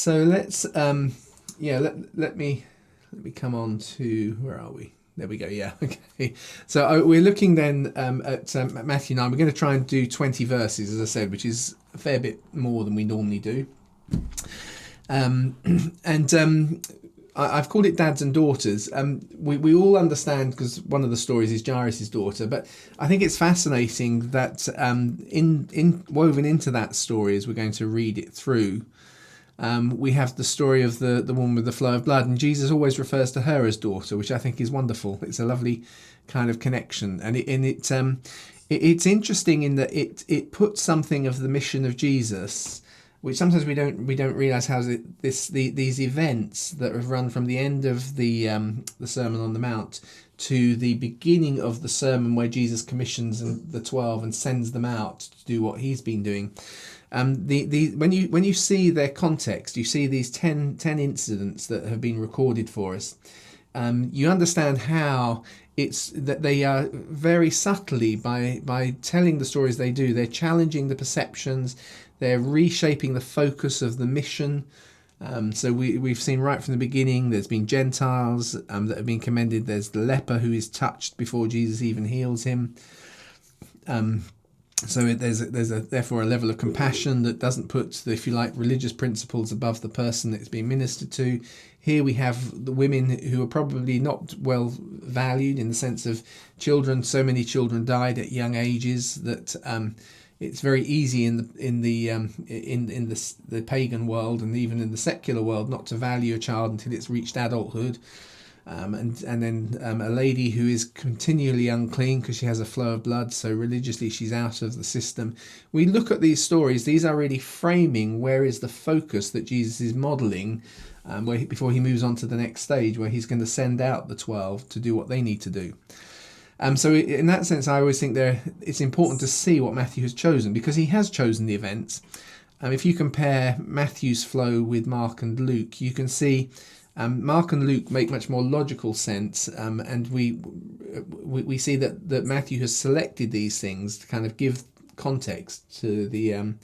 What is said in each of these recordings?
So let's let me come on to, where are we? There we go. Yeah. Okay. So we're looking then at Matthew 9. We're going to try and do 20 verses, as I said, which is a fair bit more than we normally do. I've called it Dads and Daughters. We all understand, because one of the stories is Jairus' daughter, but I think it's fascinating that in woven into that story, as we're going to read it through, we have the story of the woman with the flow of blood, and Jesus always refers to her as daughter, which I think is wonderful. It's a lovely kind of connection, and it's interesting in that it puts something of the mission of Jesus, which sometimes we don't realise how these events that have run from the end of the Sermon on the Mount to the beginning of the sermon where Jesus commissions the 12 and sends them out to do what he's been doing. When you see their context, you see these 10 incidents that have been recorded for us. You understand how it's that they are very subtly, by telling the stories they do, they're challenging the perceptions, they're reshaping the focus of the mission. So we've seen right from the beginning, there's been Gentiles that have been commended. There's the leper who is touched before Jesus even heals him. So there's therefore a level of compassion that doesn't put the, if you like, religious principles above the person that's being ministered to. Here we have the women who are probably not well valued, in the sense of children. So many children died at young ages that it's very easy in the pagan world, and even in the secular world, not to value a child until it's reached adulthood. And then a lady who is continually unclean because she has a flow of blood, so religiously she's out of the system. We look at these stories, these are really framing where is the focus that Jesus is modelling before he moves on to the next stage, where he's going to send out the 12 to do what they need to do. So in that sense, I always think it's important to see what Matthew has chosen, because he has chosen the events. If you compare Matthew's flow with Mark and Luke, you can see Mark and Luke make much more logical sense, and we see that Matthew has selected these things to kind of give context to the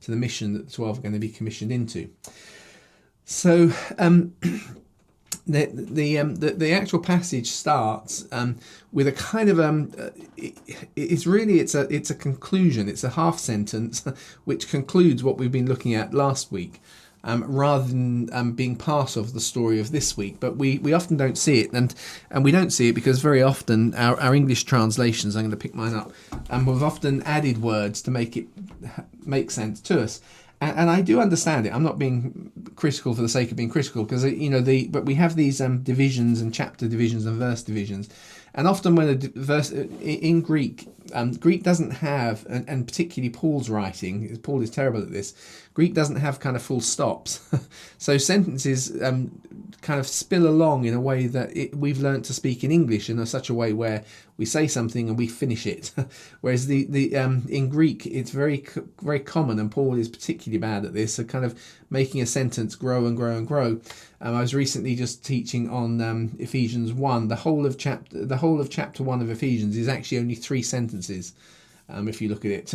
mission that the 12 are going to be commissioned into. So the actual passage starts with a kind of it's a conclusion. It's a half sentence which concludes what we've been looking at last week. Rather than being part of the story of this week. But we often don't see it, and we don't see it because very often our English translations, I'm going to pick mine up, we've often added words to make it make sense to us. And I do understand it. I'm not being critical for the sake of being critical, because but we have these divisions and chapter divisions and verse divisions, and often when a verse in Greek, Greek doesn't have, and particularly Paul's writing, Paul is terrible at this. Greek doesn't have kind of full stops, so sentences kind of spill along in a way that we've learnt to speak in English in such a way where we say something and we finish it, whereas in Greek it's very very common, and Paul is particularly bad at this, so kind of making a sentence grow and grow and grow. I was recently just teaching on Ephesians 1. The whole of chapter 1 of Ephesians is actually only 3 sentences. If you look at it,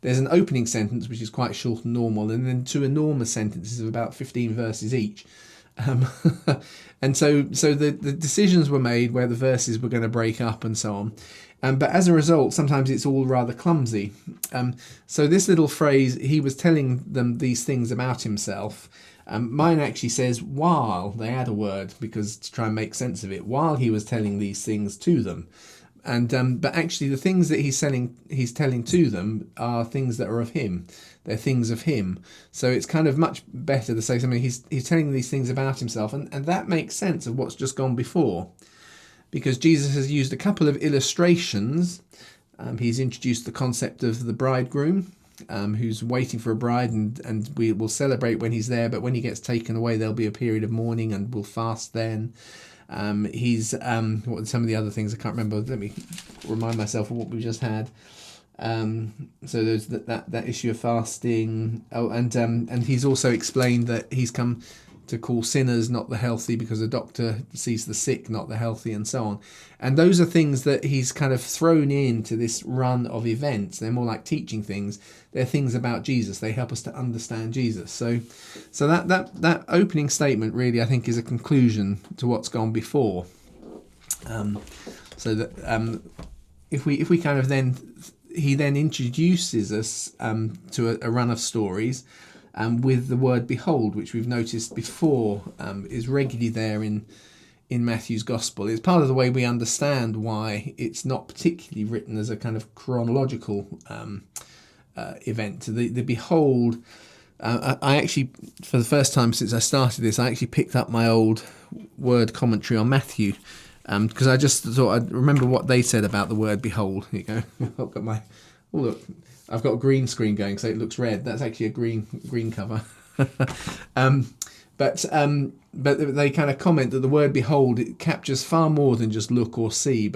there's an opening sentence which is quite short and normal, and then 2 enormous sentences of about 15 verses each. And so the decisions were made where the verses were going to break up and so on. But as a result, sometimes it's all rather clumsy. So this little phrase, he was telling them these things about himself. Mine actually says while, they add a word because to try and make sense of it, while he was telling these things to them. And but actually the things that he's telling to them are things that are of him. They're things of him. So it's kind of much better to say something. He's telling these things about himself, and that makes sense of what's just gone before, because Jesus has used a couple of illustrations. He's introduced the concept of the bridegroom, who's waiting for a bride, and we will celebrate when he's there, but when he gets taken away, there'll be a period of mourning, and we'll fast then. He's what are some of the other things I can't remember. Let me remind myself of what we just had. So there's that issue of fasting. Oh, and he's also explained that he's come to call sinners, not the healthy, because a doctor sees the sick, not the healthy, and so on. And those are things that he's kind of thrown into this run of events. They're more like teaching things. They're things about Jesus. They help us to understand Jesus. So that opening statement really, I think, is a conclusion to what's gone before. So that if we kind of then, he then introduces us to a run of stories with the word behold, which we've noticed before is regularly there in Matthew's gospel. It's part of the way we understand why it's not particularly written as a kind of chronological event. The behold, I actually, for the first time since I started this, I actually picked up my old word commentary on Matthew, because I just thought I'd remember what they said about the word behold. Here you go. I've got a green screen going, so it looks red. That's actually a green cover. But they kind of comment that the word behold, it captures far more than just look or see.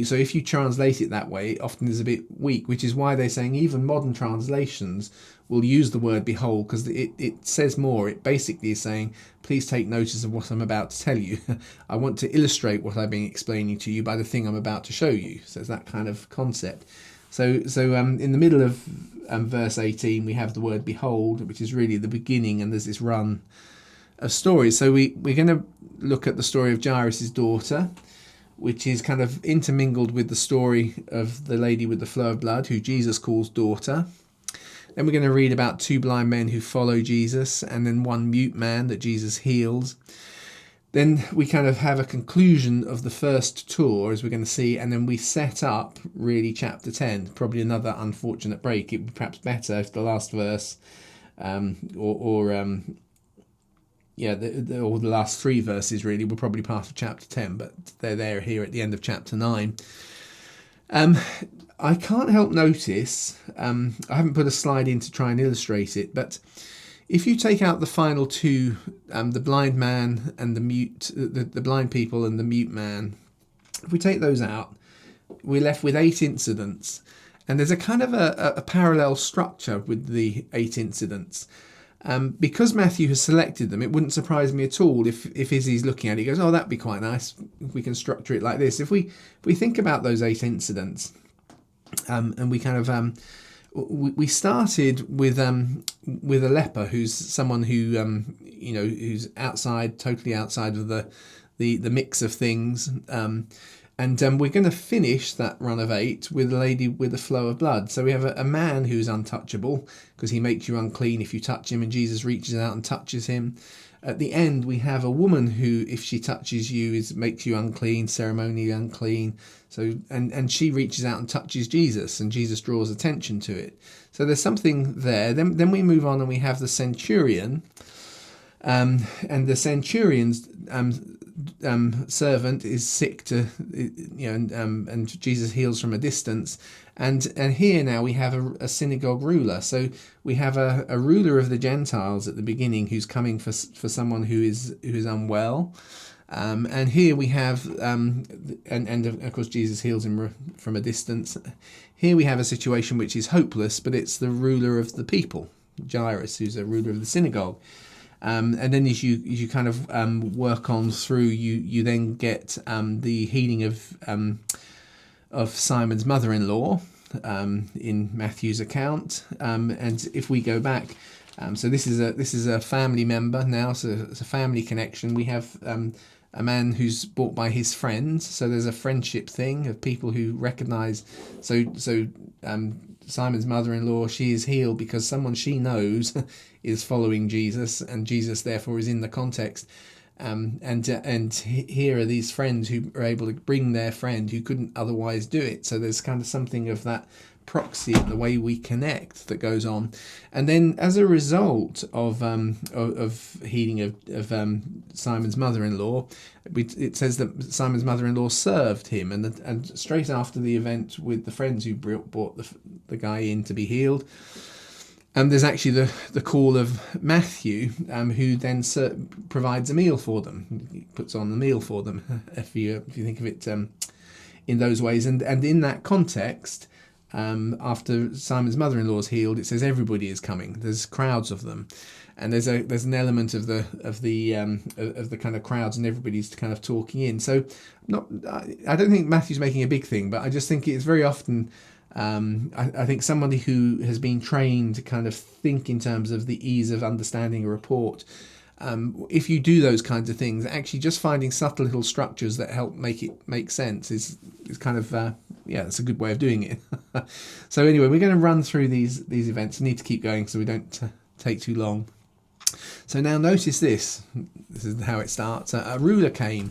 So if you translate it that way, it often is a bit weak, which is why they're saying even modern translations will use the word behold, because it says more. It basically is saying, please take notice of what I'm about to tell you. I want to illustrate what I've been explaining to you by the thing I'm about to show you. So it's that kind of concept. So in the middle of verse 18, we have the word behold, which is really the beginning, and there's this run of stories. So we're going to look at the story of Jairus' daughter, which is kind of intermingled with the story of the lady with the flow of blood, who Jesus calls daughter. Then we're going to read about 2 blind men who follow Jesus, and then 1 mute man that Jesus heals. Then we kind of have a conclusion of the first tour, as we're going to see, and then we set up really chapter 10. Probably another unfortunate break. It would be perhaps better if the last verse, or the last 3 verses really were probably part of chapter 10, but they're there here at the end of chapter 9. I can't help notice, I haven't put a slide in to try and illustrate it, but if you take out the final 2, the blind man and the mute, the blind people and the mute man, if we take those out, we're left with 8 incidents. And there's a kind of a parallel structure with the 8 incidents. Because Matthew has selected them, it wouldn't surprise me at all if Izzy's looking at it, he goes, oh, that'd be quite nice if we can structure it like this. If we think about those 8 incidents, and we kind of we started with a leper who's someone who who's totally outside of the mix of things, and we're going to finish that run of 8 with a lady with a flow of blood. So we have a man who's untouchable because he makes you unclean if you touch him, and Jesus reaches out and touches him. At the end, we have a woman who, if she touches you, makes you unclean, ceremonially unclean. So and she reaches out and touches Jesus, and Jesus draws attention to it. So there's something there. Then we move on and we have the centurion, and the centurion's servant is sick and Jesus heals from a distance. And here now we have a synagogue ruler. So we have a ruler of the Gentiles at the beginning who's coming for someone who is unwell. And here we have, and of course Jesus heals him from a distance. Here we have a situation which is hopeless, but it's the ruler of the people, Jairus, who's a ruler of the synagogue. And then as you kind of work on through, you then get the healing of Simon's mother-in-law in Matthew's account. And if we go back, so this is a family member now, so it's a family connection. We have a man who's brought by his friends, so there's a friendship thing of people who recognise. So Simon's mother-in-law, she is healed because someone she knows is following Jesus, and Jesus therefore is in the context. And here are these friends who are able to bring their friend who couldn't otherwise do it. So there's kind of something of that proxy and the way we connect that goes on. And then as a result of healing of Simon's mother-in-law, it says that Simon's mother-in-law served him, and straight after the event with the friends who brought the guy in to be healed. And there's actually the call of Matthew, who then provides a meal for them. He puts on the meal for them, if you think of it in those ways. And in that context, after Simon's mother-in-law is healed, it says everybody is coming. There's crowds of them. and there's an element of the kind of crowds and everybody's kind of talking in. So I don't think Matthew's making a big thing, but I just think it's very often. I think somebody who has been trained to kind of think in terms of the ease of understanding a report, if you do those kinds of things, actually just finding subtle little structures that help make it make sense is kind of it's a good way of doing it. So anyway, we're going to run through these events. I need to keep going so we don't take too long. So now notice this. This is how it starts. A ruler came.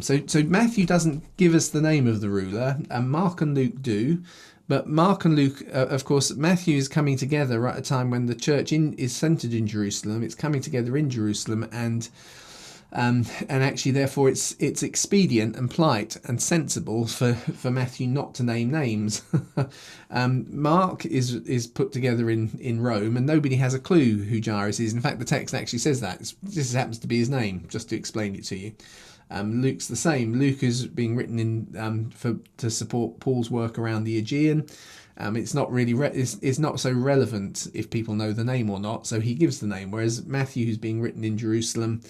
So Matthew doesn't give us the name of the ruler, and Mark and Luke do. But Mark and Luke, of course, Matthew is coming together at a time when the church is centered in Jerusalem. It's coming together in Jerusalem, and actually, therefore, it's expedient and polite and sensible for Matthew not to name names. Mark is put together in Rome, and nobody has a clue who Jairus is. In fact, the text actually says that. This happens to be his name, just to explain it to you. Luke's the same. Luke is being written in to support Paul's work around the Aegean. It's not really it's not so relevant if people know the name or not, so he gives the name. Whereas Matthew, who's being written in Jerusalem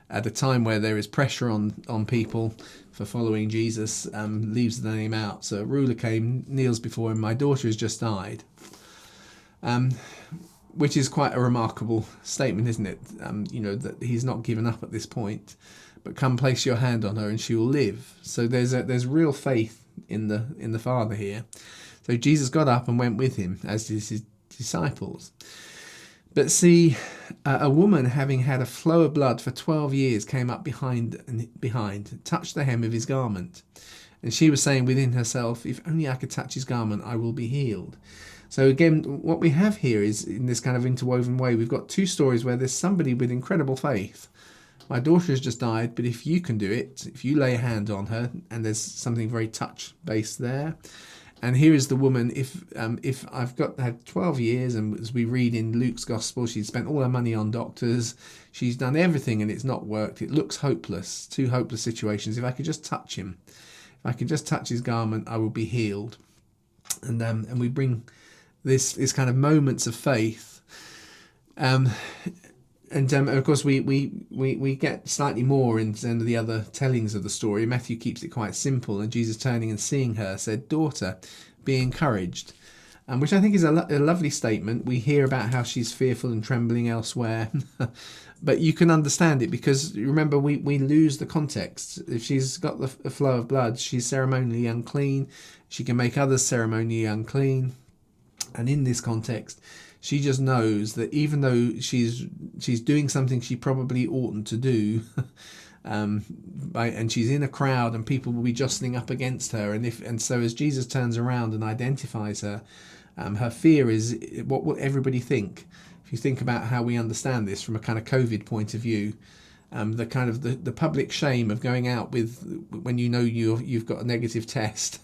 at a time where there is pressure on people for following Jesus, leaves the name out. So a ruler came, kneels before him. My daughter has just died. Which is quite a remarkable statement, isn't it? That he's not given up at this point. But come, place your hand on her, and she will live. So there's real faith in the Father here. So Jesus got up and went with him, as did his disciples. But see, a woman having had a flow of blood for 12 years came up behind, touched the hem of his garment, and she was saying within herself, "If only I could touch his garment, I will be healed." So again, what we have here is, in this kind of interwoven way, we've got two stories where there's somebody with incredible faith. My daughter has just died, but if you can do it, if you lay a hand on her, and there's something very touch-based there. And here is the woman, if I've had 12 years, and as we read in Luke's Gospel, she's spent all her money on doctors, she's done everything and it's not worked, it looks hopeless, two hopeless situations. If I could just touch him, if I could just touch his garment, I will be healed. And we bring this kind of moments of faith. And of course, we get slightly more in some of the other tellings of the story. Matthew keeps it quite simple, and Jesus, turning and seeing her, said, "Daughter, be encouraged," which I think is a lovely statement. We hear about how she's fearful and trembling elsewhere, but you can understand it because, remember, we lose the context. If she's got the flow of blood, she's ceremonially unclean. She can make others ceremonially unclean, and in this context, she just knows that even though she's doing something she probably oughtn't to do, and she's in a crowd and people will be jostling up against her, and so as Jesus turns around and identifies her, her fear is, what will everybody think? If you think about how we understand this from a kind of COVID point of view, the kind of the public shame of going out when you've got a negative test.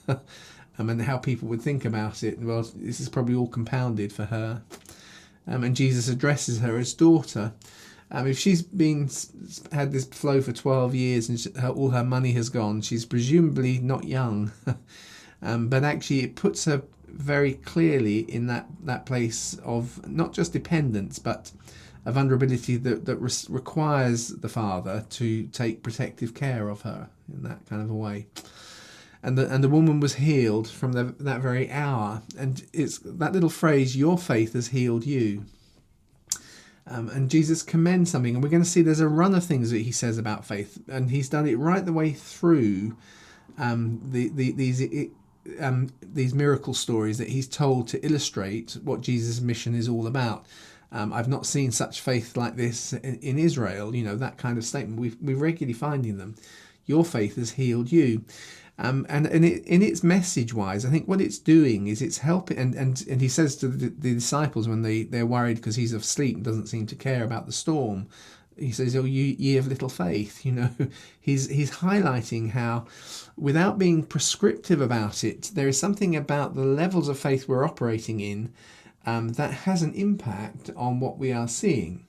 And how people would think about it. Well, this is probably all compounded for her. And Jesus addresses her as daughter. If she's had this flow for 12 years and all her money has gone, she's presumably not young. But actually it puts her very clearly in that place of not just dependence, but a vulnerability that requires the Father to take protective care of her in that kind of a way. And the woman was healed from that very hour. And it's that little phrase, "Your faith has healed you." And Jesus commends something. And we're going to see there's a run of things that he says about faith. And he's done it right the way through these miracle stories that he's told to illustrate what Jesus' mission is all about. I've not seen such faith like this in Israel. That kind of statement. We're regularly finding them. Your faith has healed you. And in its message wise, I think what it's doing is it's helping, and he says to the disciples when they're worried because he's asleep and doesn't seem to care about the storm, he says, "Oh, ye of little faith." He's highlighting how, without being prescriptive about it, there is something about the levels of faith we're operating in that has an impact on what we are seeing.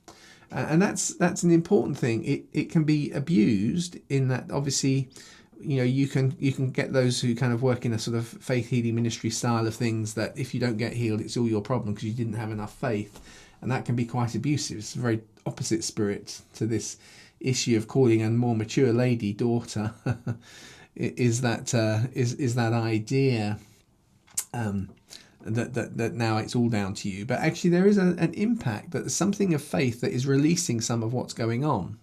And that's an important thing. It can be abused in that, obviously, you can get those who kind of work in a sort of faith healing ministry style of things, that if you don't get healed, it's all your problem because you didn't have enough faith. and that can be quite abusive. It's a very opposite spirit to this issue of calling a more mature lady daughter. is that idea that now it's all down to you. But actually there is an impact, that there's something of faith that is releasing some of what's going on.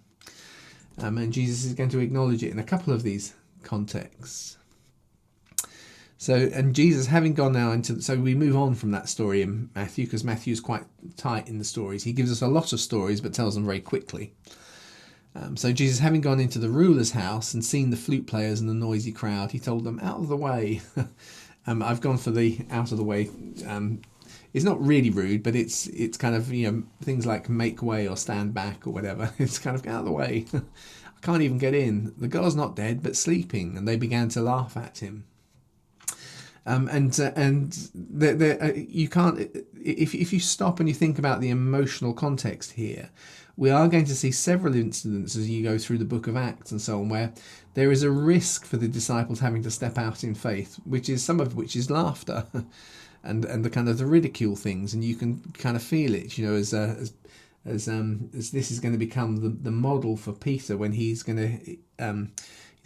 And Jesus is going to acknowledge it in a couple of these contexts. So, and Jesus having gone now into, so we move on from that story in Matthew, because Matthew is quite tight in the stories. He gives us a lot of stories, but tells them very quickly. So Jesus having gone into the ruler's house and seen the flute players and the noisy crowd, he told them, out of the way. I've gone for the out of the way. It's not really rude, but it's kind of, things like make way or stand back or whatever. It's kind of out of the way. I can't even get in. The girl's not dead, but sleeping. And they began to laugh at him. You can't, if you stop and you think about the emotional context here, we are going to see several incidents as you go through the book of Acts and so on, where there is a risk for the disciples having to step out in faith, which is some of which is laughter and the kind of the ridicule things, and you can kind of feel it, as this is going to become the model for Peter when he's going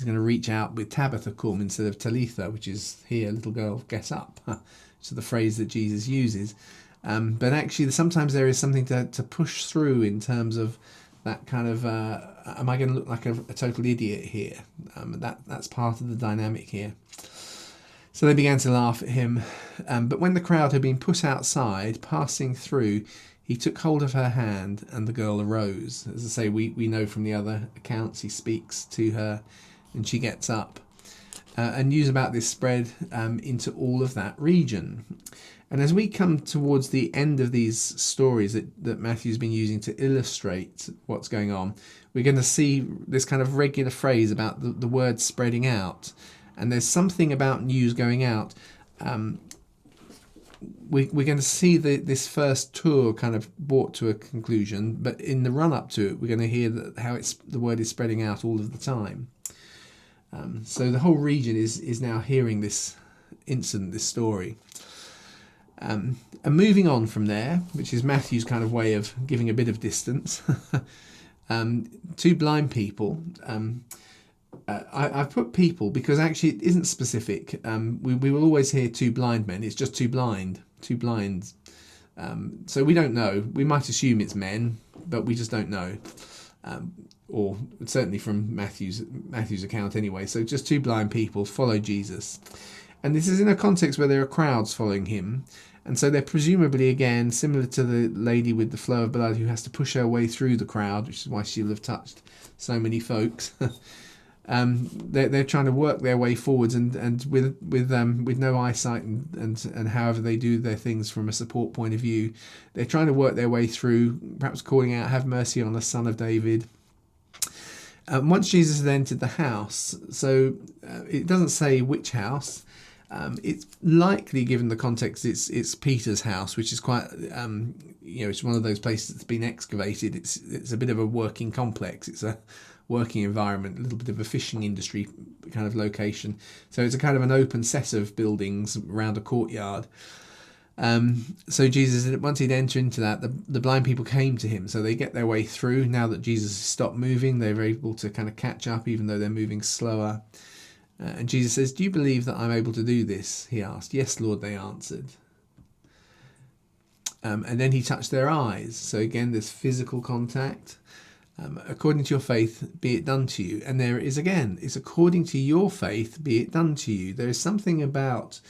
to reach out with Tabitha cum instead of Talitha, which is here, little girl, get up. So the phrase that Jesus uses. But actually, sometimes there is something to push through in terms of that kind of, am I going to look like a total idiot here? That's part of the dynamic here. So they began to laugh at him. But when the crowd had been put outside, passing through, he took hold of her hand and the girl arose. As I say, we know from the other accounts, he speaks to her and she gets up. And news about this spread into all of that region. And as we come towards the end of these stories that Matthew's been using to illustrate what's going on, we're going to see this kind of regular phrase about the word spreading out. And there's something about news going out. We're going to see this first tour kind of brought to a conclusion, but in the run-up to it, we're going to hear how the word is spreading out all of the time. So the whole region is now hearing this incident, this story. And moving on from there, which is Matthew's kind of way of giving a bit of distance, two blind people. I've put people because actually it isn't specific. We will always hear two blind men. It's just two blind. So we don't know. We might assume it's men, but we just don't know. Or certainly from Matthew's account anyway. So just two blind people follow Jesus. And this is in a context where there are crowds following him. And so they're presumably, again, similar to the lady with the flow of blood who has to push her way through the crowd, which is why she'll have touched so many folks. They're trying to work their way forwards and with no eyesight and however they do their things from a support point of view, they're trying to work their way through, perhaps calling out, "Have mercy on us, Son of David." Once Jesus had entered the house, so it doesn't say which house. It's likely, given the context, it's Peter's house, which is quite, it's one of those places that's been excavated. It's a bit of a working complex. It's a working environment, a little bit of a fishing industry kind of location. So it's a kind of an open set of buildings around a courtyard. So Jesus, once he'd entered into that, the blind people came to him. So they get their way through. Now that Jesus has stopped moving, they're able to kind of catch up, even though they're moving slower. And Jesus says, "Do you believe that I'm able to do this?" he asked. "Yes, Lord," they answered. And then he touched their eyes. So again, there's physical contact. "According to your faith, be it done to you." And there it is again. It's according to your faith, be it done to you. There is something about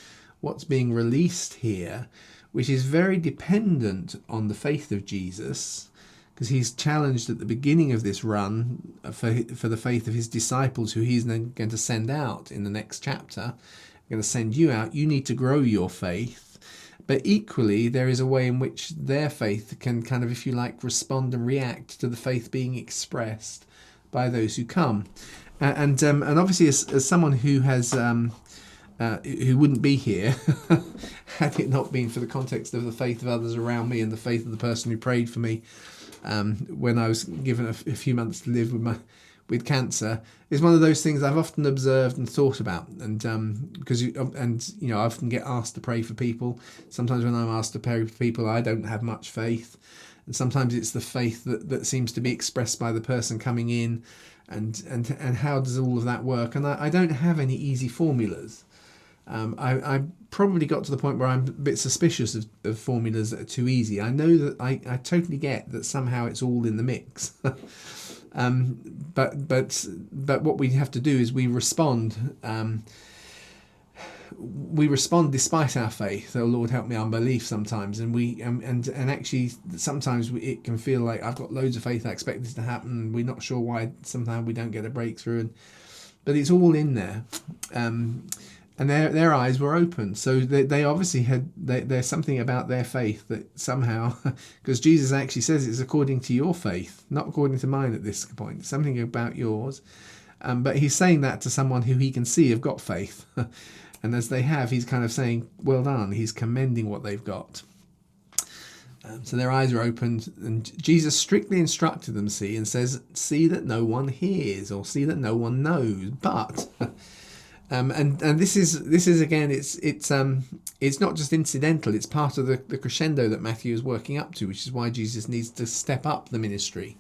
what's being released here, which is very dependent on the faith of Jesus, because he's challenged at the beginning of this run for the faith of his disciples, who he's then going to send out in the next chapter. "I'm going to send you out. You need to grow your faith." But equally, there is a way in which their faith can kind of, if you like, respond and react to the faith being expressed by those who come. And obviously, as someone who has who wouldn't be here had it not been for the context of the faith of others around me and the faith of the person who prayed for me when I was given a few months to live with cancer is one of those things I've often observed and thought about, and because I often get asked to pray for people. Sometimes when I'm asked to pray for people, I don't have much faith, and sometimes it's the faith that seems to be expressed by the person coming in, and how does all of that work? And I don't have any easy formulas. I probably got to the point where I'm a bit suspicious of formulas that are too easy. I know that I totally get that somehow it's all in the mix. But what we have to do is we respond. We respond despite our faith. Oh Lord, help me unbelief sometimes, and we and actually sometimes it can feel like I've got loads of faith. I expect this to happen. We're not sure why. Sometimes we don't get a breakthrough, but it's all in there. And their eyes were open, so they obviously had. There's something about their faith that somehow, because Jesus actually says it's according to your faith, not according to mine at this point. Something about yours, but he's saying that to someone who he can see have got faith, and as they have, he's kind of saying, "Well done." He's commending what they've got. So their eyes are opened, and Jesus strictly instructed them, and says, "See that no one hears, or see that no one knows, but." And this is again, it's not just incidental, it's part of the crescendo that Matthew is working up to, which is why Jesus needs to step up the ministry.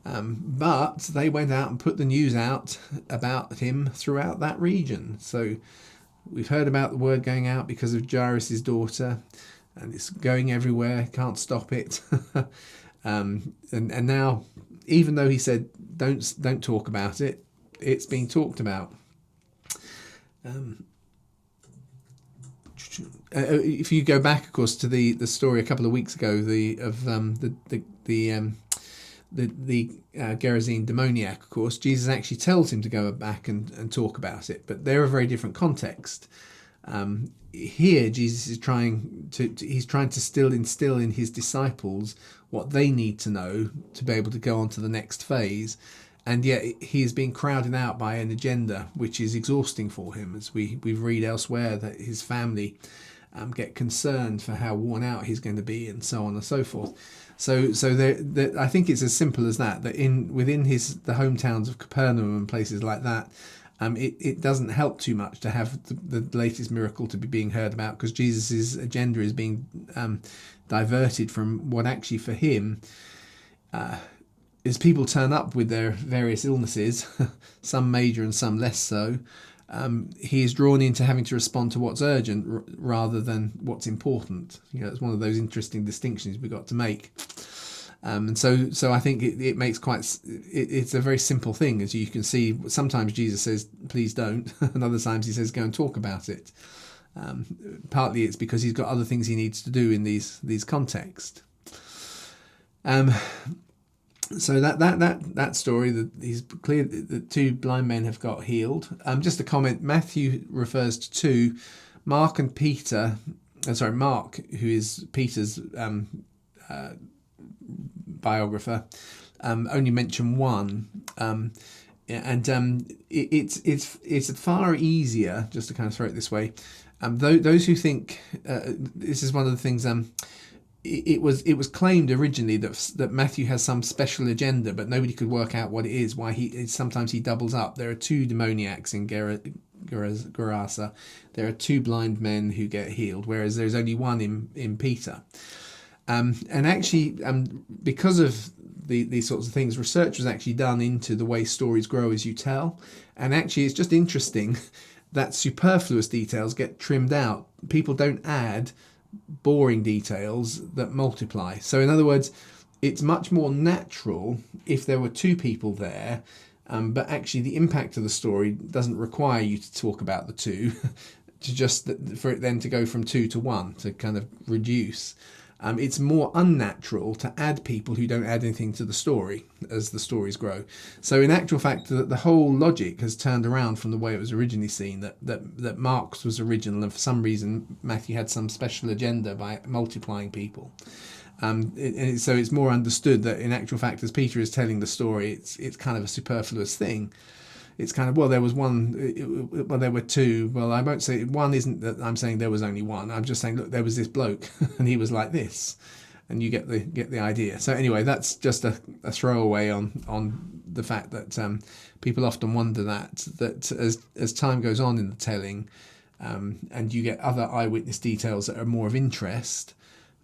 But they went out and put the news out about him throughout that region. So we've heard about the word going out because of Jairus' daughter, and it's going everywhere, can't stop it. And now, even though he said don't talk about it, it's being talked about. If you go back, of course, to the story a couple of weeks ago, the Gerasene demoniac, of course, Jesus actually tells him to go back and talk about it, but they're a very different context. Here, Jesus is trying to still instill in his disciples what they need to know to be able to go on to the next phase. And yet he is being crowded out by an agenda which is exhausting for him, as we read elsewhere that his family get concerned for how worn out he's going to be, and so on and so forth. So I think it's as simple as that within the hometowns of Capernaum and places like that, it doesn't help too much to have the latest miracle to be being heard about, because Jesus' agenda is being diverted from what actually for him as people turn up with their various illnesses, some major and some less so, he is drawn into having to respond to what's urgent rather than what's important. It's one of those interesting distinctions we've got to make. And so I think it makes it's a very simple thing, as you can see. Sometimes Jesus says, please don't, and other times he says, go and talk about it. Partly it's because he's got other things he needs to do in these contexts. So that story, that he's clear that two blind men have got healed. Just a comment: Matthew refers to two. Mark and Peter. Mark, who is Peter's biographer, only mention one. It's far easier, just to kind of throw it this way. Those who think this is one of the things. It was claimed originally that Matthew has some special agenda, but nobody could work out what it is. Why sometimes he doubles up. There are two demoniacs in Gerasa. There are two blind men who get healed, whereas there's only one in Peter. And actually, because of these sorts of things, research was actually done into the way stories grow as you tell. And actually, it's just interesting that superfluous details get trimmed out. People don't add boring details that multiply. So in other words, it's much more natural if there were two people there, but actually the impact of the story doesn't require you to talk about the two for it then to go from two to one, to kind of reduce. It's more unnatural to add people who don't add anything to the story as the stories grow. So in actual fact, the whole logic has turned around from the way it was originally seen, that Mark's was original, and for some reason Matthew had some special agenda by multiplying people. So it's more understood that in actual fact, as Peter is telling the story, it's kind of a superfluous thing. It's kind of, there was one, there were two. Well, I won't say one isn't that I'm saying there was only one. I'm just saying, look, there was this bloke and he was like this. and you get the idea. So anyway, that's just a throwaway on the fact that people often wonder that as time goes on in the telling, and you get other eyewitness details that are more of interest,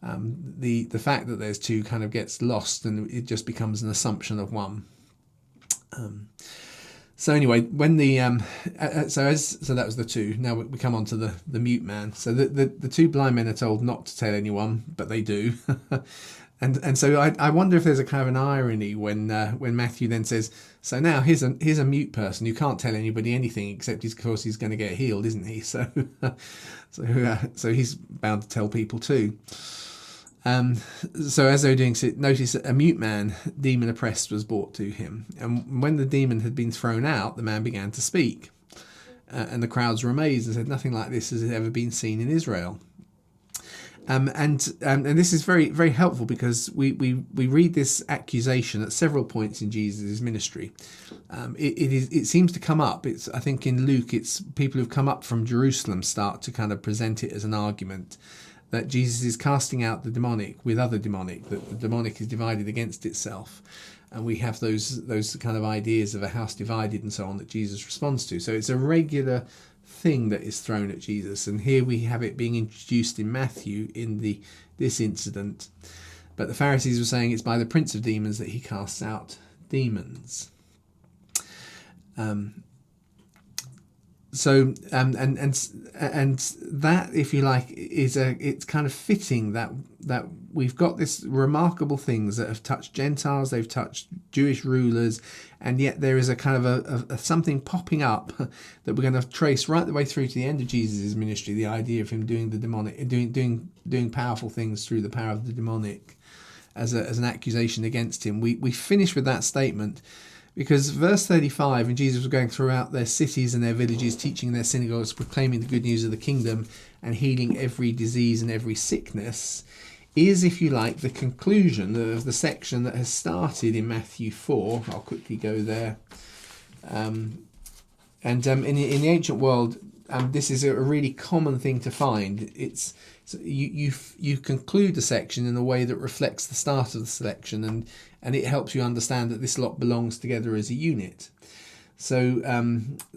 the fact that there's two kind of gets lost, and it just becomes an assumption of one. So anyway, when the so that was the two. Now we come on to the mute man. So the two blind men are told not to tell anyone, but they do. and so I wonder if there's a kind of an irony when Matthew then says, so now here's a mute person who can't tell anybody anything except of course he's going to get healed, isn't he? So so he's bound to tell people too. So as they were doing so, notice that a mute man, demon oppressed, was brought to him. And when the demon had been thrown out, the man began to speak. And the crowds were amazed and said, nothing like this has ever been seen in Israel. And this is very, very helpful because we read this accusation at several points in Jesus' ministry. It seems to come up. I think in Luke, it's people who've come up from Jerusalem start to kind of present it as an argument that Jesus is casting out the demonic with other demonic, that the demonic is divided against itself. And we have those kind of ideas of a house divided and so on that Jesus responds to. So it's a regular thing that is thrown at Jesus. And here we have it being introduced in Matthew in this incident. But the Pharisees were saying it's by the prince of demons that he casts out demons. So and that, if you like, it's kind of fitting that we've got this remarkable things that have touched Gentiles, they've touched Jewish rulers, and yet there is a kind of a something popping up that we're going to trace right the way through to the end of Jesus' ministry. The idea of him doing the demonic, doing powerful things through the power of the demonic, as an accusation against him. We finish with that statement. Because verse 35, and Jesus was going throughout their cities and their villages, teaching in their synagogues, proclaiming the good news of the kingdom and healing every disease and every sickness, is, if you like, the conclusion of the section that has started in Matthew 4. I'll quickly go there. In the ancient world, this is a really common thing to find. It's you conclude the section in a way that reflects the start of the section, and it helps you understand that this lot belongs together as a unit. So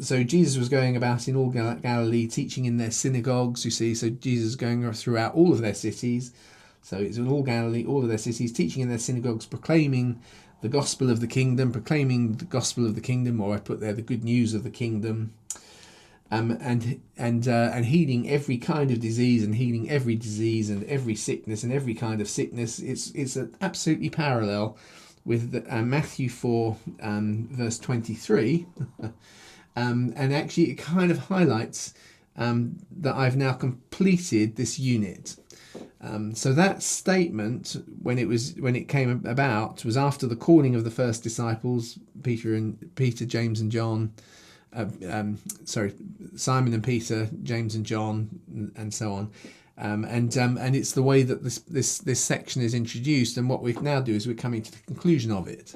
Jesus was going about in all Galilee, teaching in their synagogues, you see. So Jesus is going throughout all of their cities. So it's in all Galilee, all of their cities, teaching in their synagogues, proclaiming the gospel of the kingdom, or I put there the good news of the kingdom. And healing every kind of disease, and healing every disease and every sickness and every kind of sickness. It's an absolutely parallel with Matthew 4 verse 23, and actually it kind of highlights that I've now completed this unit. So that statement, when it came about, was after the calling of the first disciples, Peter, James and John. Simon and Peter, James and John, and so on, and it's the way that this section is introduced. And what we now do is we're coming to the conclusion of it.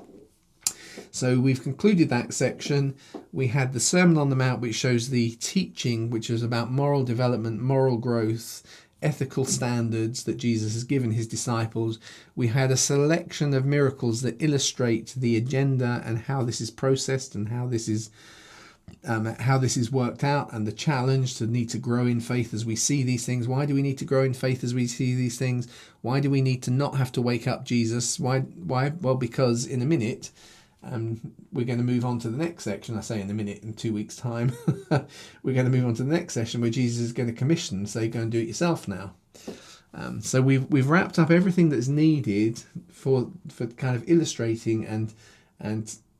So we've concluded that section. We had the Sermon on the Mount, which shows the teaching, which is about moral development, moral growth, ethical standards that Jesus has given his disciples. We had a selection of miracles that illustrate the agenda and how this is processed and how this is worked out, and the challenge to need to grow in faith as we see these things. Why do we need to grow in faith as we see these things? Why do we need to not have to wake up Jesus? Why? Well, because in a minute, we're going to move on to the next section. I say in a minute, in 2 weeks' time, we're going to move on to the next session where Jesus is going to commission, say, go and do it yourself now. So we've wrapped up everything that's needed for kind of illustrating and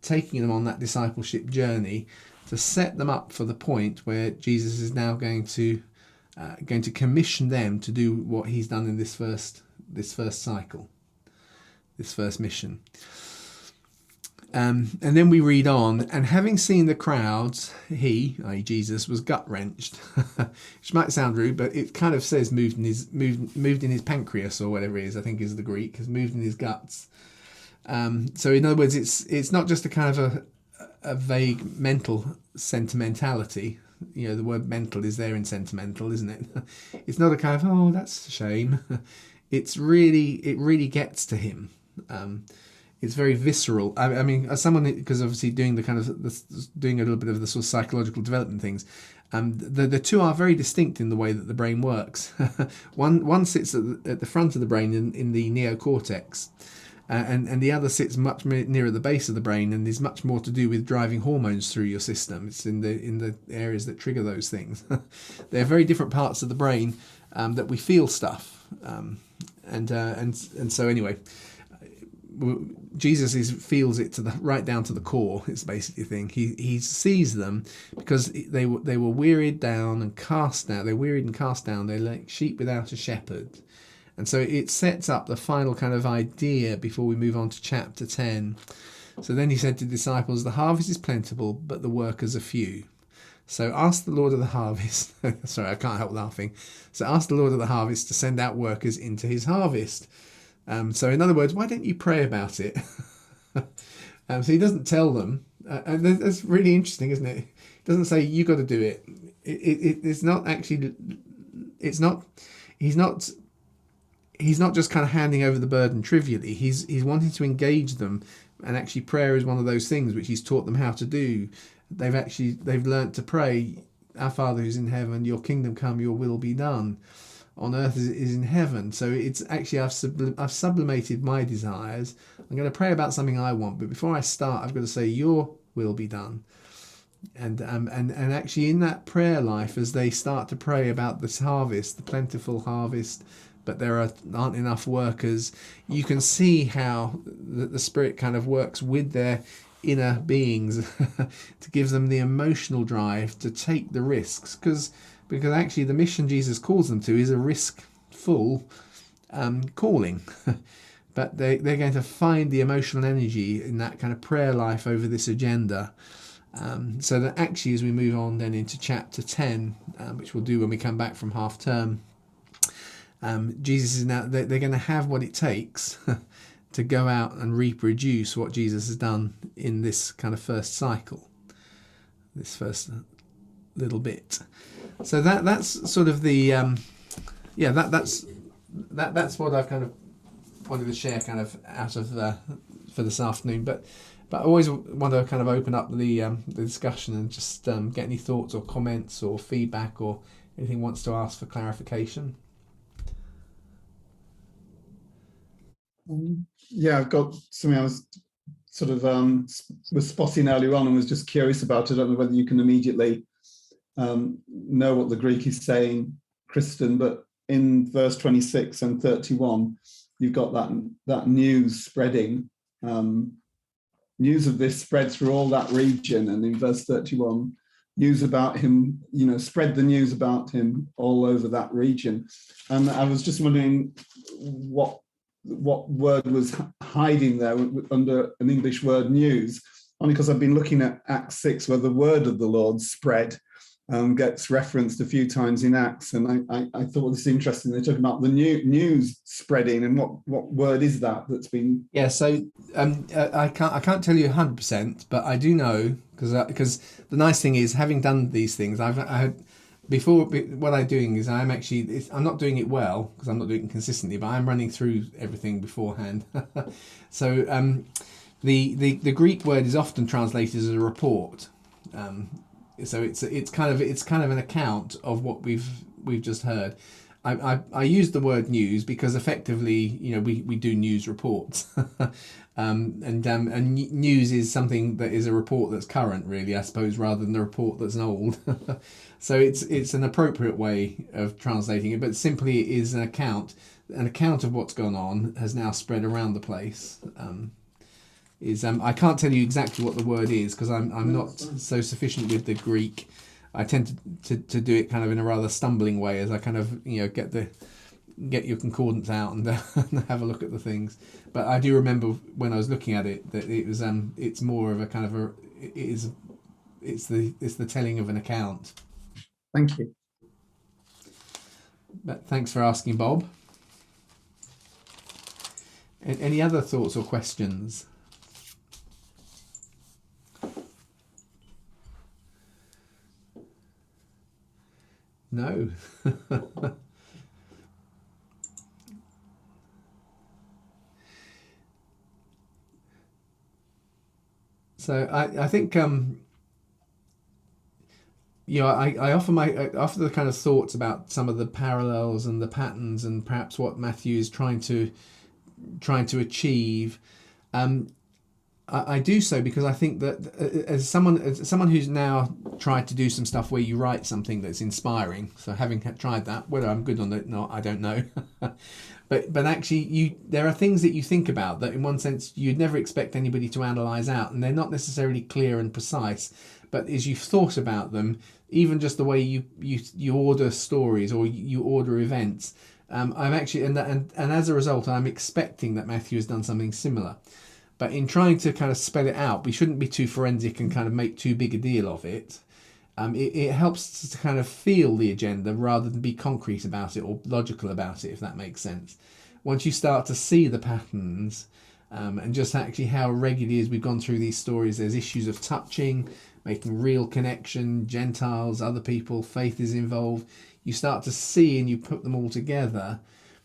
taking them on that discipleship journey, to set them up for the point where Jesus is now going to commission them to do what he's done in this first cycle, this first mission. And then we read on, and having seen the crowds, he, i.e. Jesus, was gut-wrenched, which might sound rude, but it kind of says moved in his pancreas, or whatever it is, I think is the Greek, has moved in his guts. So in other words, it's not just a kind of a vague mental sentimentality. You know, the word mental is there in sentimental, isn't it? It's not a kind of, oh, that's a shame. it really gets to him. It's very visceral. I mean, as someone, because obviously doing doing a little bit of the sort of psychological development things, the two are very distinct in the way that the brain works. One sits at the front of the brain in the neocortex, and the other sits much nearer the base of the brain and is much more to do with driving hormones through your system. It's in the areas that trigger those things. They're very different parts of the brain that we feel stuff, and so anyway. Jesus feels it right down to the core. It's basically the thing. He sees them because they were wearied down and cast down. They're wearied and cast down. They're like sheep without a shepherd. And so it sets up the final kind of idea before we move on to chapter 10. So then he said to the disciples, "The harvest is plentiful, but the workers are few. So ask the Lord of the harvest." Sorry, I can't help laughing. So ask the Lord of the harvest to send out workers into his harvest. So in other words, why don't you pray about it? So he doesn't tell them, and that's really interesting, isn't it? He doesn't say you got to do it. It's not actually. It's not. He's not. He's not just kind of handing over the burden trivially. He's wanting to engage them, and actually prayer is one of those things which he's taught them how to do. They've learnt to pray, "Our Father who's in heaven, your kingdom come, your will be done on earth as it is in heaven." So it's actually I've sublimated my desires. I'm going to pray about something I want, but before I start, I've got to say your will be done. And actually in that prayer life, as they start to pray about this harvest, the plentiful harvest, but there aren't enough workers, you can see how the Spirit kind of works with their inner beings to give them the emotional drive to take the risks, because actually the mission Jesus calls them to is a risk-full calling. But they're going to find the emotional energy in that kind of prayer life over this agenda. So that actually as we move on then into chapter 10, which we'll do when we come back from half term, Jesus is now, they're going to have what it takes to go out and reproduce what Jesus has done in this kind of first cycle, this first little bit. So that's sort of the that's what I've kind of wanted to share kind of out of for this afternoon. But I always want to kind of open up the discussion and just get any thoughts or comments or feedback or anything wants to ask for clarification. Yeah, I've got something I was sort of was spotting earlier on and was just curious about. I don't know whether you can immediately know what the Greek is saying, Kristen, but in verse 26 and 31, you've got that news spreading. News of this spread through all that region, and in verse 31, news about him, spread the news about him all over that region. And I was just wondering what word was hiding there under an English word news, only because I've been looking at Acts 6, where the word of the Lord spread gets referenced a few times in Acts, and I thought this is interesting. They're talking about the news spreading, and what word is that's been? Yeah, so I can't tell you 100%, but I do know because the nice thing is, having done these things, I had before. What I'm doing is I'm not doing it well because I'm not doing it consistently, but I'm running through everything beforehand. So the Greek word is often translated as a report. So it's kind of an account of what we've just heard. I use the word news because effectively, we do news reports, and news is something that is a report that's current, really, I suppose, rather than a report that's old. So it's an appropriate way of translating it, but simply it is an account of what's gone on has now spread around the place. I can't tell you exactly what the word is because I'm not so sufficient with the Greek. I tend to do it kind of in a rather stumbling way as I kind of get your concordance out and have a look at the things. But I do remember when I was looking at it that it was it's more of a kind of it's the telling of an account. Thank you. But thanks for asking, Bob. Any other thoughts or questions? No. So I think I offer the kind of thoughts about some of the parallels and the patterns and perhaps what Matthew is trying to achieve. Um, I do so because I think that as someone who's now tried to do some stuff where you write something that's inspiring. So having tried that, whether I'm good on it or not, I don't know. But actually, there are things that you think about that, in one sense, you'd never expect anybody to analyze out, and they're not necessarily clear and precise. But as you've thought about them, even just the way you order stories or you order events, I'm actually and as a result, I'm expecting that Matthew has done something similar. But in trying to kind of spell it out, we shouldn't be too forensic and kind of make too big a deal of it. It helps to kind of feel the agenda rather than be concrete about it or logical about it, if that makes sense. Once you start to see the patterns and just actually how regularly as we've gone through these stories, there's issues of touching, making real connection, Gentiles, other people, faith is involved. You start to see and you put them all together.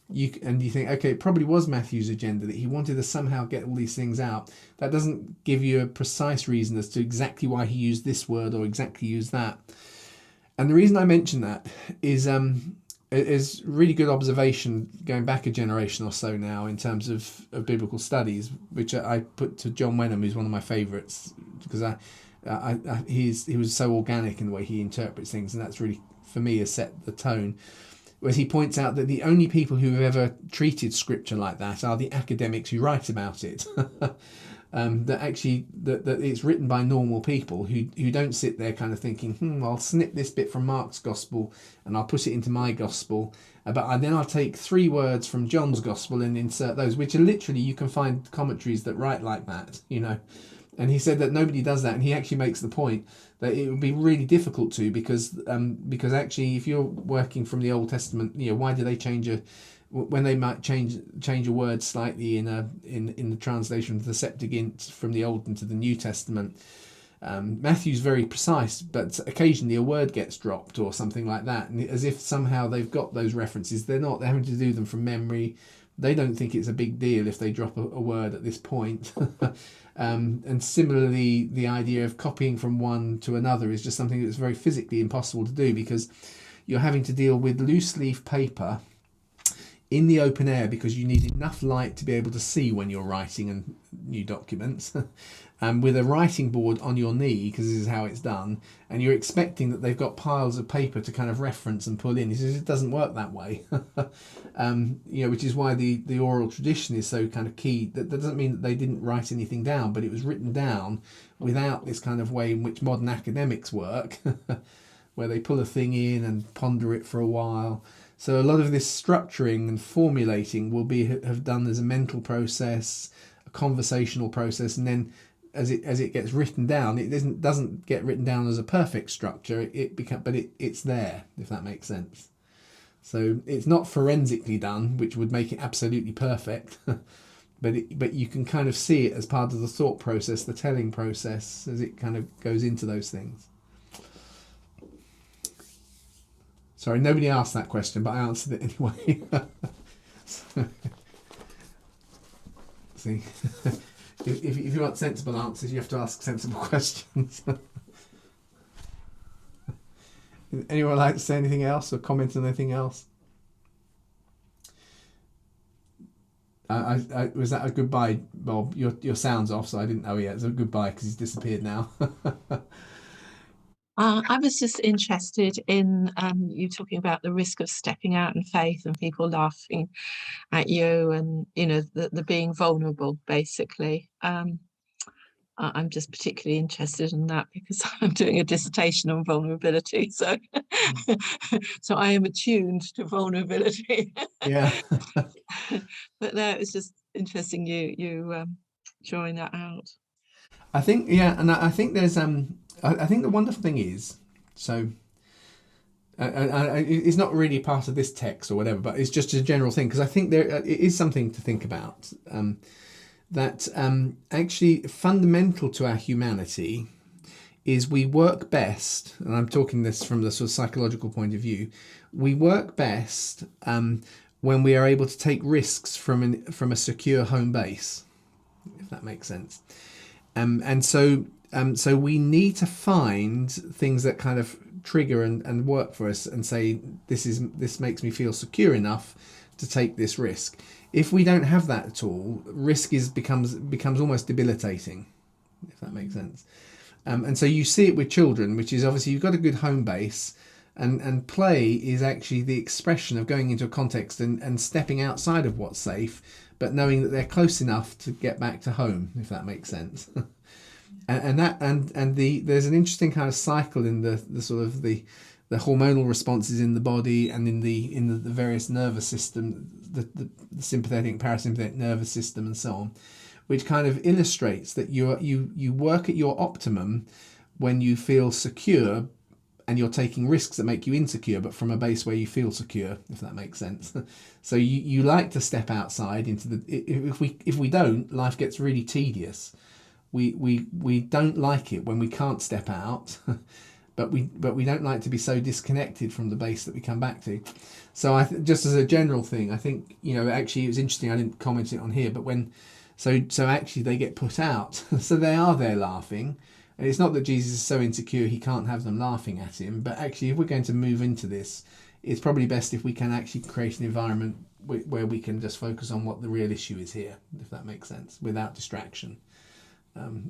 You think, okay, it probably was Matthew's agenda that he wanted to somehow get all these things out. That doesn't give you a precise reason as to exactly why he used this word or exactly used that. And the reason I mention that is really good observation going back a generation or so now in terms of biblical studies, which I put to John Wenham, who's one of my favourites, because he was so organic in the way he interprets things, and that's really, for me, has set the tone. Whereas he points out that the only people who have ever treated scripture like that are the academics who write about it. That actually that it's written by normal people who don't sit there kind of thinking, I'll snip this bit from Mark's gospel and I'll put it into my gospel, but then I'll take 3 words from John's gospel and insert those, which are literally, you can find commentaries that write like that, And he said that nobody does that, and he actually makes the point that it would be really difficult to, because actually, if you're working from the Old Testament, why do they change when they might change a word slightly in the translation of the Septuagint from the Old into the New Testament? Matthew's very precise, but occasionally a word gets dropped or something like that, and as if somehow they've got those references. They're not. They're having to do them from memory. They don't think it's a big deal if they drop a word at this point. And similarly, the idea of copying from one to another is just something that's very physically impossible to do, because you're having to deal with loose leaf paper in the open air, because you need enough light to be able to see when you're writing new documents. With a writing board on your knee, because this is how it's done, and you're expecting that they've got piles of paper to kind of reference and pull in. He says it doesn't work that way. Which is why the oral tradition is so kind of key. That doesn't mean that they didn't write anything down, but it was written down without this kind of way in which modern academics work, where they pull a thing in and ponder it for a while. So a lot of this structuring and formulating will have done as a mental process, a conversational process, and then as it gets written down, it doesn't get written down as a perfect structure. It's there, if that makes sense. So it's not forensically done, which would make it absolutely perfect, but you can kind of see it as part of the thought process, the telling process, as it kind of goes into those things. Sorry, nobody asked that question, but I answered it anyway. See, if you want sensible answers, you have to ask sensible questions. Anyone like to say anything else or comment on anything else? Was that a goodbye, Bob? Your sound's off, so I didn't know yet. It's a goodbye because he's disappeared now. I was just interested in you talking about the risk of stepping out in faith and people laughing at you, and the being vulnerable, basically. I'm just particularly interested in that because I'm doing a dissertation on vulnerability, so so I am attuned to vulnerability. Yeah. But no, it's just interesting you drawing that out. I think, yeah, and I think there's I think the wonderful thing is, so it's not really part of this text or whatever, but it's just a general thing, because I think it is something to think about. That actually fundamental to our humanity is we work best, and I'm talking this from the sort of psychological point of view, we work best when we are able to take risks from a secure home base, if that makes sense. And so we need to find things that kind of trigger and work for us and say, this makes me feel secure enough to take this risk. If we don't have that at all, risk becomes almost debilitating, if that makes sense. And so you see it with children, which is obviously you've got a good home base, and play is actually the expression of going into a context and stepping outside of what's safe, but knowing that they're close enough to get back to home, if that makes sense. There's an interesting kind of cycle in the sort of the hormonal responses in the body and in the various nervous system, the sympathetic and parasympathetic nervous system and so on, which kind of illustrates that you work at your optimum when you feel secure and you're taking risks that make you insecure, but from a base where you feel secure, if that makes sense. So you like to step outside into the. If we don't, life gets really tedious. We don't like it when we can't step out, but we don't like to be so disconnected from the base that we come back to. So just as a general thing, I think actually it was interesting. I didn't comment it on here, but so actually they get put out, so they are there laughing. And it's not that Jesus is so insecure he can't have them laughing at him, but actually if we're going to move into this, it's probably best if we can actually create an environment where we can just focus on what the real issue is here, if that makes sense, without distraction.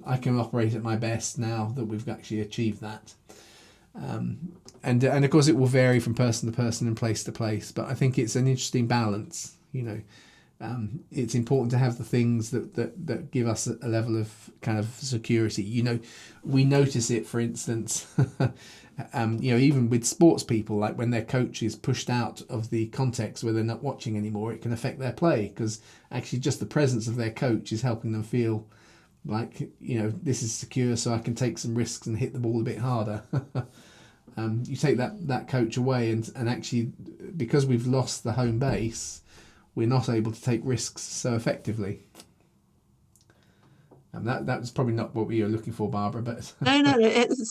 I can operate at my best now that we've actually achieved that. And of course it will vary from person to person and place to place, but I think it's an interesting balance. It's important to have the things that give us a level of kind of security. We notice it, for instance, even with sports people, like when their coach is pushed out of the context where they're not watching anymore, it can affect their play, because actually just the presence of their coach is helping them feel like, this is secure, so I can take some risks and hit the ball a bit harder. You take that coach away and actually, because we've lost the home base, we're not able to take risks so effectively. And that was probably not what we were looking for, Barbara, but no,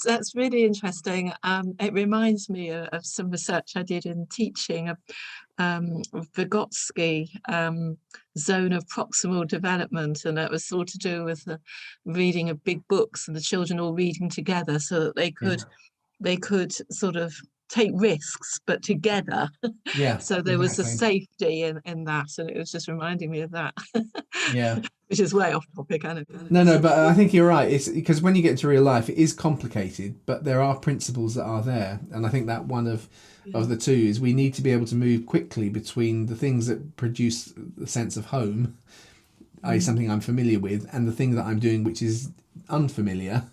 that's really interesting. It reminds me of some research I did in teaching of Vygotsky zone of proximal development, and it was all to do with the reading of big books and the children all reading together so that they could sort of take risks, but together. Yeah. So there was a safety in that, and it was just reminding me of that. Yeah. Which is way off topic, I know. No, but I think you're right. It's because when you get into real life, it is complicated, but there are principles that are there, and I think that one of the two is we need to be able to move quickly between the things that produce the sense of home, i.e. something I'm familiar with, and the thing that I'm doing which is unfamiliar.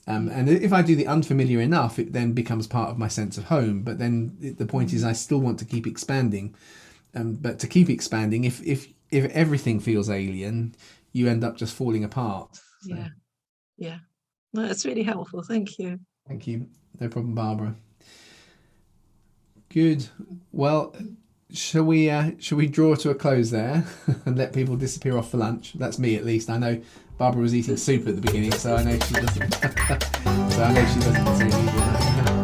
And if I do the unfamiliar enough, it then becomes part of my sense of home. But then the point is I still want to keep expanding. But to keep expanding, if everything feels alien, you end up just falling apart. So. Yeah. No, that's really helpful. Thank you. Thank you. No problem, Barbara. Good. Well, shall we draw to a close there and let people disappear off for lunch? That's me, at least. I know Barbara was eating soup at the beginning, so I know she doesn't. So I know she doesn't say anything.